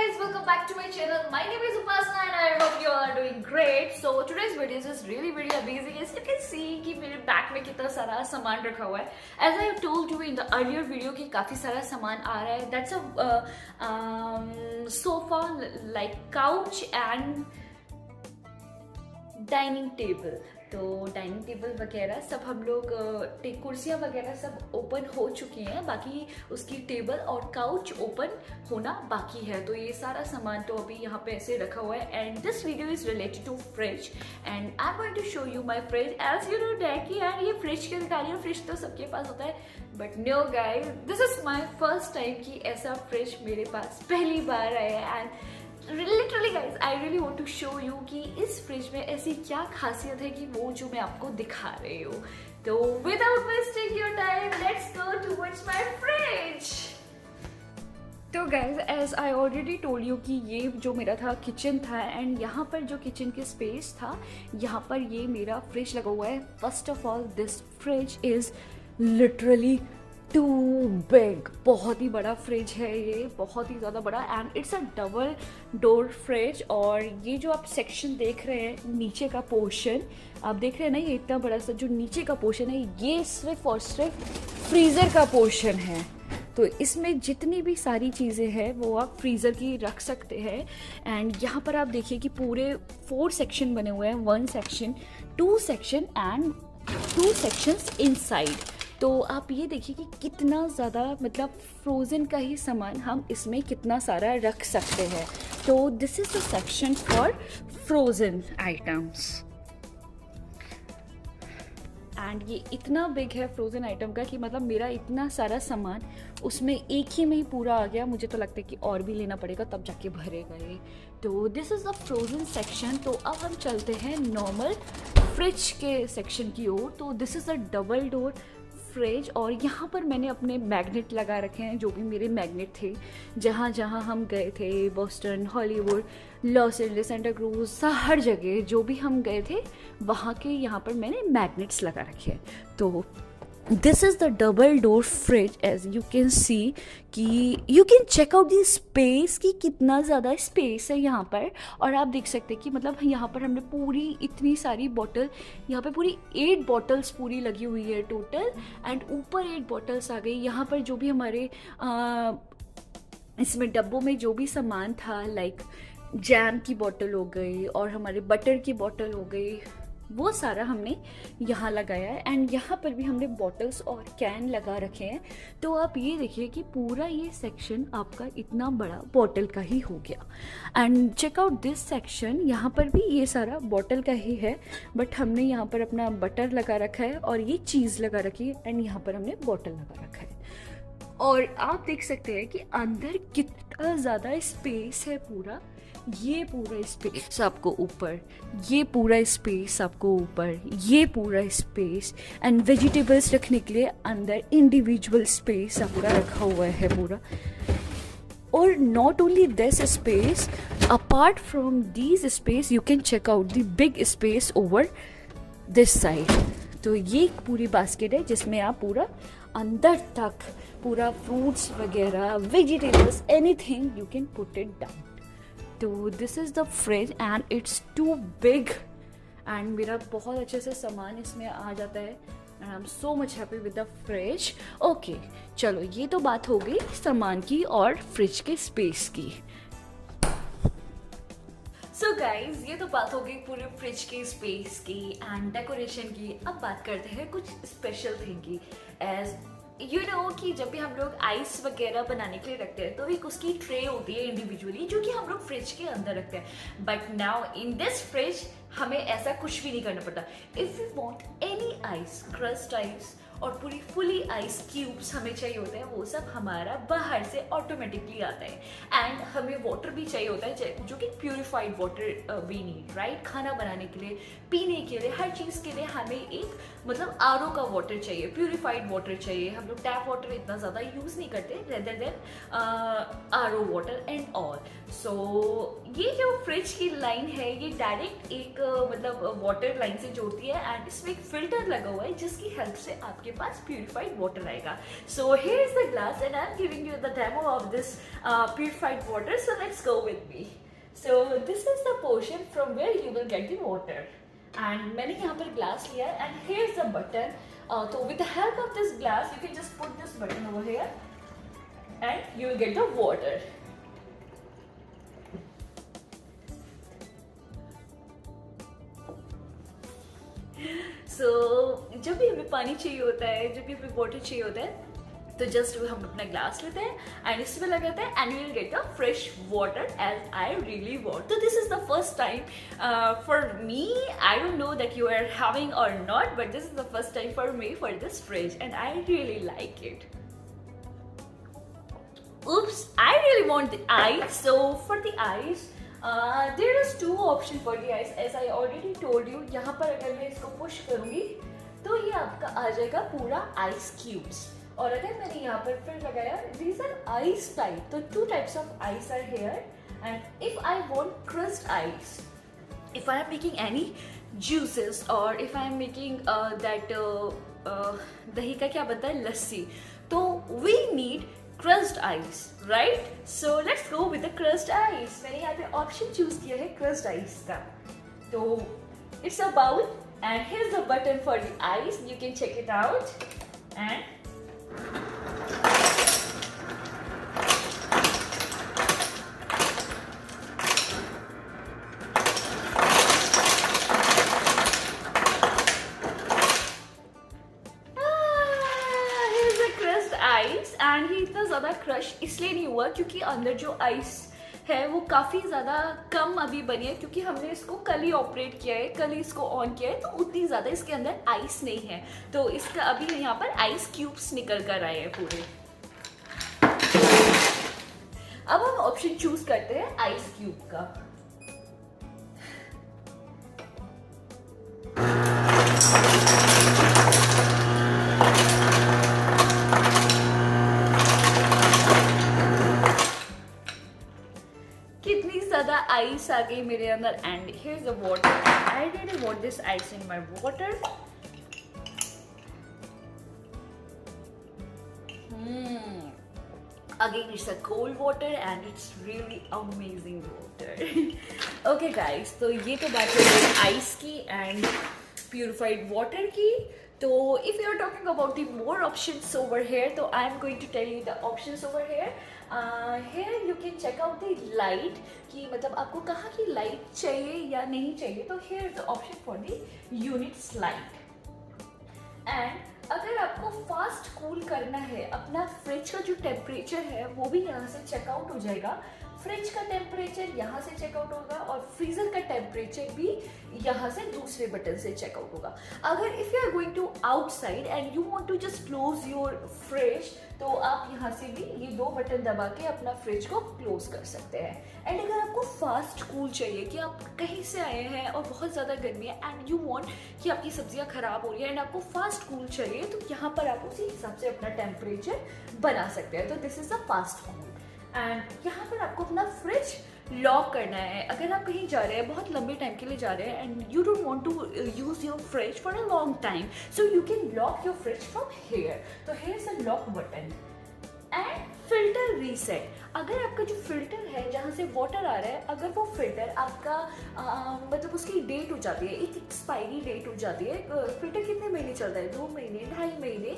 guys, welcome back to my channel. My name is Upasana and I hope you all are doing great. So today's video is really very amazing. As you can see कि मेरे bag में कितना सारा सामान रखा हुआ है. As I told you in the earlier video कि काफी सारा सामान आ रहा है. That's a sofa, like couch and dining table. तो डाइनिंग टेबल वगैरह सब हम लोग कुर्सियाँ वगैरह सब ओपन हो चुकी हैं. बाकी उसकी टेबल और काउच ओपन होना बाकी है. तो ये सारा सामान तो अभी यहाँ पे ऐसे रखा हुआ है. And this video is related to fridge and I am going to show you my fridge. As you know that कि यार ये फ्रिज के निकालिए, फ्रिज तो सबके पास होता है. But no guys, this is my first time कि ऐसा फ्रिज मेरे पास पहली बार आया है. And literally guys I really want to show you कि इस फ्रिज में ऐसी क्या खासियत है कि वो जो मैं आपको दिखा रही हूँ. तो without wasting your time let's go towards my fridge. तो guys as I already told you कि ये जो मेरा था किचन था एंड यहाँ पर जो किचन के स्पेस था यहाँ पर ये मेरा फ्रिज लगा हुआ है. First of all this fridge is literally too big. बहुत ही बड़ा फ्रिज है ये, बहुत ही ज़्यादा बड़ा. And it's a double door fridge. और ये जो आप सेक्शन देख रहे हैं नीचे का पोर्शन आप देख रहे हैं ना, ये इतना बड़ा सा जो नीचे का पोर्शन है ये सिर्फ और सिर्फ फ्रीज़र का पोर्शन है. तो इसमें जितनी भी सारी चीज़ें हैं वो आप फ्रीज़र की रख सकते हैं. एंड यहाँ पर आप देखिए कि पूरे 4 सेक्शन बने हुए हैं. 1 section, 2 section and 2 sections inside. तो आप ये देखिए कि कितना ज़्यादा मतलब फ्रोज़न का ही सामान हम इसमें कितना सारा रख सकते हैं. तो this is the section for frozen items. And ये इतना बिग है फ्रोज़न आइटम का कि मतलब मेरा इतना सारा सामान उसमें एक ही में ही पूरा आ गया. मुझे तो लगता है कि और भी लेना पड़ेगा तब जाके भरेगा ये. तो this is the frozen section. तो अब हम चलते हैं नॉर्मल फ्रिज के सेक्शन की ओर. तो this is a double door fridge. और यहाँ पर मैंने अपने मैग्नेट लगा रखे हैं, जो भी मेरे मैग्नेट थे जहाँ जहाँ हम गए थे, Boston, Hollywood, Los Angeles, Santa Cruz, हर जगह जो भी हम गए थे वहाँ के यहाँ पर मैंने मैग्नेट्स लगा रखे हैं. तो this is the double door fridge. As you can see कि you can check out the space कि कितना ज़्यादा स्पेस है यहाँ पर. और आप देख सकते हैं कि मतलब यहाँ पर हमने पूरी इतनी सारी बॉटल, यहाँ पे पूरी 8 बॉटल्स पूरी लगी हुई है टोटल. एंड ऊपर 8 बॉटल्स आ गई. यहाँ पर जो भी हमारे इसमें डब्बों में जो भी सामान था, लाइक जैम की बॉटल हो गई और हमारे बटर की बॉटल हो गई, वो सारा हमने यहाँ लगाया है. एंड यहाँ पर भी हमने बॉटल्स और कैन लगा रखे हैं. तो आप ये देखिए कि पूरा ये सेक्शन आपका इतना बड़ा बॉटल का ही हो गया. And check out this section. यहाँ पर भी ये सारा बॉटल का ही है, बट हमने यहाँ पर अपना बटर लगा रखा है और ये चीज़ लगा रखी है. एंड यहाँ पर हमने बॉटल लगा रखा है. और आप देख सकते हैं कि अंदर कितना ज़्यादा स्पेस है. पूरा ये पूरा स्पेस आपको ऊपर, ये पूरा स्पेस आपको ऊपर, ये पूरा स्पेस. एंड वेजिटेबल्स रखने के लिए अंदर इंडिविजुअल स्पेस पूरा रखा हुआ है पूरा. और not only this space, apart from these space you can check out the big space over this side. तो ये एक पूरी बास्केट है जिसमें आप पूरा अंदर तक पूरा फ्रूट्स वगैरह, vegetables, anything you can put it down. तो this is the fridge and it's too big. And मेरा बहुत अच्छे से सामान इसमें आ जाता है. And I am so much happy with the fridge. Okay चलो, ये तो बात हो गई सामान की और फ्रिज के स्पेस की. सो गाइज, ये तो बात हो गई पूरे फ्रिज के स्पेस की एंड डेकोरेशन की. अब बात करते हैं कुछ स्पेशल थिंग की. एज यू नो कि जब भी हम लोग आइस वगैरह बनाने के लिए रखते हैं तो एक उसकी ट्रे होती है इंडिविजुअली जो कि हम लोग फ्रिज के अंदर रखते हैं. But now in this fridge हमें ऐसा कुछ भी नहीं करना पड़ता. If you want any ice, crust ice और पूरी फुली आइस क्यूब्स हमें चाहिए होते हैं, वो सब हमारा बाहर से ऑटोमेटिकली आता है. एंड हमें वाटर भी चाहिए होता है जो कि purified water we need, right. खाना बनाने के लिए, पीने के लिए, हर चीज़ के लिए हमें एक मतलब आरओ का वाटर चाहिए, प्यूरिफाइड वाटर चाहिए. हम लोग टैप वाटर इतना ज़्यादा यूज़ नहीं करते rather than RO water and all. So ये जो फ्रिज की लाइन है ये डायरेक्ट एक मतलब वाटर लाइन से जोड़ती है. एंड इसमें एक फिल्टर लगा हुआ है जिसकी हेल्प से आपके आपके पास प्यूरिफाइड वाटर आएगा. So here is the glass and I am giving you the demo of this purified water. So let's go with me. So this is the portion from where you will get the water. And मैंने यहाँ पर glass लिया and here is the button. So with the help of this glass, you can just put this button over here and you will get the water. So जब भी हमें पानी चाहिए होता है, जब भी हमें वाटर चाहिए होता है, तो जस्ट हम अपना ग्लास लेते हैं एंड इसमें लगाते हैं and we will get a fresh water as I really want. तो this is the first time for me. I don't know that you are having or not, but this is the first time for me for this fridge and I really like it. Oops, I really want the ice. So for the ice, there is two option for the ice. As I already told you, यहाँ पर अगर मैं इसको push करूँगी तो ये आपका आ जाएगा पूरा ice cubes. और अगर मैंने यहाँ पर फिर लगाया, these are ice type. तो two types of ice are here. And if I want crushed ice, if I am making any juices or if I am making that दही का क्या बनता है, लस्सी, तो we need crushed ice, right? So let's go with the crushed ice. मैंने यहाँ पे option choose किया है crushed ice का. तो it's a bowl and here's the button for the ice. You can check it out and ice. And he इतना ज़्यादा crush इसलिए नहीं हुआ क्योंकि अंदर जो आइस है वो काफ़ी ज़्यादा कम अभी बनी है, क्योंकि हमने इसको कल ही ऑपरेट किया है, कल ही इसको ऑन किया है, तो उतनी ज़्यादा इसके अंदर आइस नहीं है. तो इसका अभी यहाँ पर आइस क्यूब्स निकल कर आए हैं पूरे. अब हम ऑप्शन चूज करते हैं आइस क्यूब का. कितनी ज्यादा आइस आ गई मेरे अंदर. And here is the water. I really want this ice in my water. Again, it's a cold water and it's really amazing water. Okay guys, तो ये तो बात है आइस की एंड प्यूरिफाइड वाटर की. तो if you are talking about the more options over here, तो I am going to tell you the options over here. Here you can check out the light, कि मतलब आपको कहाँ की light चाहिए या नहीं चाहिए. तो here is the option for the units light. And अगर आपको फास्ट कूल करना है, अपना फ्रिज का जो टेम्परेचर है वो भी यहाँ से चेकआउट हो जाएगा. फ्रिज का टेम्परेचर यहाँ से चेकआउट होगा और फ्रीजर का टेम्परेचर भी यहाँ से दूसरे बटन से चेकआउट होगा. अगर if you are going to outside and you want to just close your fridge, तो आप यहाँ से भी ये दो बटन दबा के अपना फ्रिज को क्लोज कर सकते हैं. एंड अगर आपको फास्ट कूल चाहिए, कि आप कहीं से आए हैं और बहुत ज़्यादा गर्मी है एंड यू वांट कि आपकी सब्जियाँ खराब हो रही है एंड आपको फास्ट कूल चाहिए, तो यहाँ पर आप उसी हिसाब से अपना टेम्परेचर बना सकते हैं. तो this is a fast cool. And यहाँ पर आपको अपना फ्रिज लॉक करना है. अगर आप कहीं जा रहे हैं, बहुत लंबे टाइम के लिए जा रहे हैं and you don't want to use your fridge for a long time, so you can lock your fridge from here. तो here is a lock button. And filter reset. अगर आपका जो फिल्टर है जहाँ से वाटर आ रहा है, अगर वो फिल्टर आपका मतलब उसकी डेट हो जाती है, एक एक्सपायरी डेट हो जाती है. फिल्टर कितने महीने चलता है, 2 महीने, 2.5 महीने,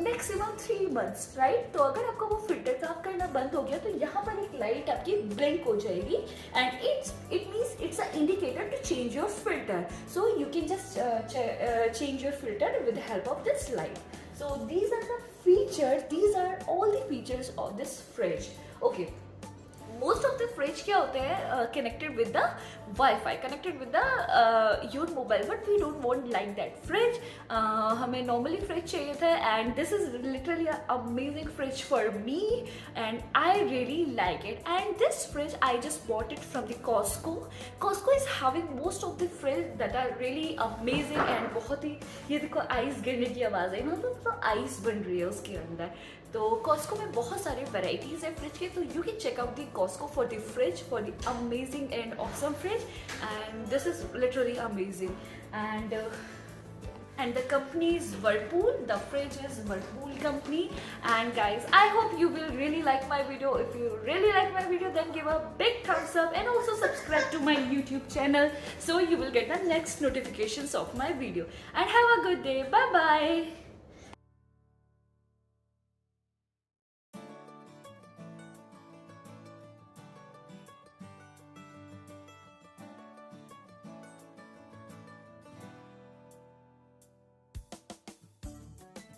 मैक्सिमम 3 मंथ्स, राइट. तो अगर आपका वो फिल्टर काम करना बंद हो गया तो यहाँ पर एक लाइट आपकी ब्लिंक हो जाएगी and it means it's a indicator to change your filter. So you can just change your filter with the help of this light. So these are the features, these are all the features of this fridge. Okay. Most of the fridge क्या होते हैं connected with the Wi-Fi, connected with the your mobile, but we don't want like that fridge. हमें normally fridge चाहिए था and this is literally an amazing fridge for me and I really like it. And this fridge I just bought it from the Costco. Costco is having most of the fridge that are really amazing and बहुत ही, ये देखो ice गिरने की आवाज़ है, मतलब ice बन रही है उसके अंदर. तो कॉस्को में बहुत सारे वेराइटीज़ है फ्रिज के, तो you can check out the Costco for the fridge, for the amazing and awesome fridge. And this is literally amazing. And and the company is Whirlpool. The fridge is Whirlpool company. And guys, I hope you will really like my video. If you really like my video, then give a big thumbs up and also subscribe to my YouTube channel so you will get the next notifications of my video. And have a good day. Bye bye.